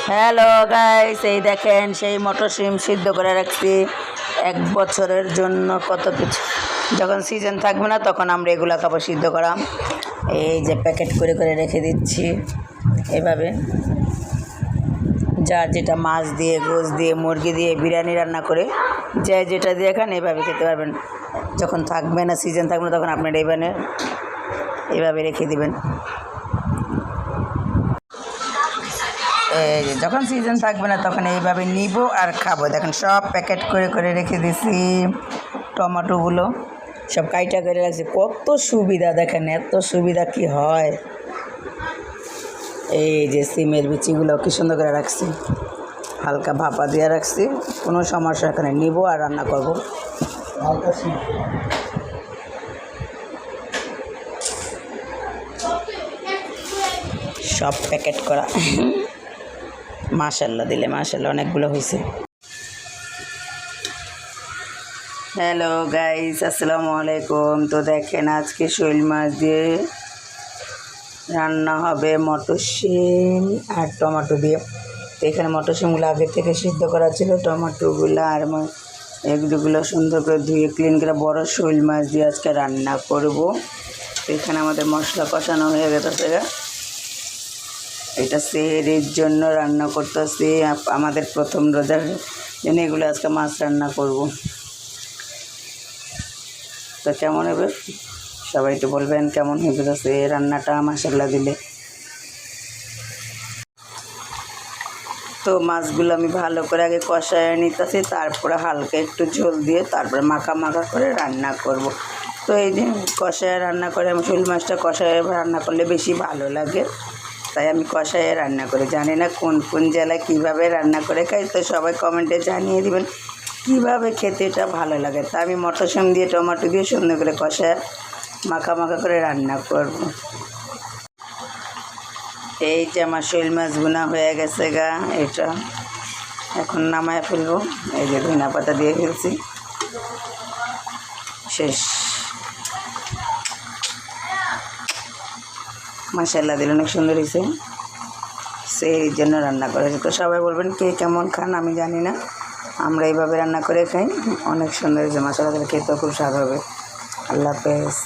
Hello guys, এই দেখেন সেই মটর সিম সিদ্ধ করে রাখছি 1 বছরের জন্য। কত কিছু, যখন সিজন থাকবে না তখন আমরা এগুলো খাবো সিদ্ধ করা। এই যে প্যাকেট করে করে রেখে দিচ্ছি এভাবে। যার যেটা মাছ দিয়ে, গোশ দিয়ে, মুরগি দিয়ে বিরিয়ানি রান্না করে যে যেটা দিয়ে খান এভাবে খেতে পারবেন। যখন থাকবে না, সিজন থাকবে না, তখন আপনারা এভাবে রেখে দিবেন। এই যে যখন সিজন থাকবে না তখন এইভাবে নিব আর খাবো। দেখেন সব প্যাকেট করে করে রেখে দিছি। টমেটোগুলো সব কাইটা করে রাখছি। কত সুবিধা দেখেন, এত সুবিধা কি হয়। এই যে সিমের বিচিগুলো কি সুন্দর করে রাখছি, হালকা ভাপা দিয়ে রাখছি, কোনো সমস্যা এখানে নিব আর রান্না করব। সব প্যাকেট করা। মাশাল্লাহ দিলে মাশাল্লাহ অনেকগুলো হয়েছে। হ্যালো গাইস, আসসালামু আলাইকুম। তো দেখেন আজকে শৈল মাছ দিয়ে রান্না হবে মটর শিম আর টমেটো দিয়ে। তো এখানে মটর শিমগুলো আগে থেকে সিদ্ধ করা ছিল, টমেটোগুলো আর এগুলো সুন্দর করে ধুয়ে ক্লিন করে বড় শৈল মাছ দিয়ে আজকে রান্না করব। তো এখানে আমাদের মশলা কষানো হয়ে গেছে। এটা সেহরির জন্য রান্না করতেছি, আমাদের প্রথম রোজার জন্য এগুলো আজকে মাছ রান্না করব। তো কেমন হবে সবাই তো বলবেন, কেমন হয়ে গেছে রান্নাটা মাশাআল্লাহ দিলে। তো মাছগুলো আমি ভালো করে আগে কষায় নিতেছি, তারপরে হালকা একটু ঝোল দিয়ে তারপরে মাখা মাখা করে রান্না করব। তো এই যে কষায় রান্না করে, আমি শোল মাছটা কষায় রান্না করলে বেশি ভালো লাগে, তাই আমি কষায় রান্না করি। জানি না কোন কোন জেলায় কীভাবে রান্না করে খাই, তো সবাই কমেন্টে জানিয়ে দিবেন কীভাবে খেতে এটা ভালো লাগে। তা আমি মটর শিম দিয়ে টমেটো দিয়ে সুন্দর করে কষায় মাখা মাখা করে রান্না করব। এই যে আমার শৈল মাছ বোনা হয়ে গেছে গা, এটা এখন নামায় ফেলবো। এই যে ধনিয়া পাতা দিয়ে ফেলছি, শেষ। মাশাআল্লাহ দিল, অনেক সুন্দর হয়েছে। সেই জন্য রান্না করেছে। তো সবাই বলবেন কে কেমন খান, আমি জানি না, আমরা এইভাবে রান্না করে খাই। অনেক সুন্দর হয়েছে মাশাআল্লাহ, খেতেও খুব স্বাদ হবে। আল্লাহ হাফেজ।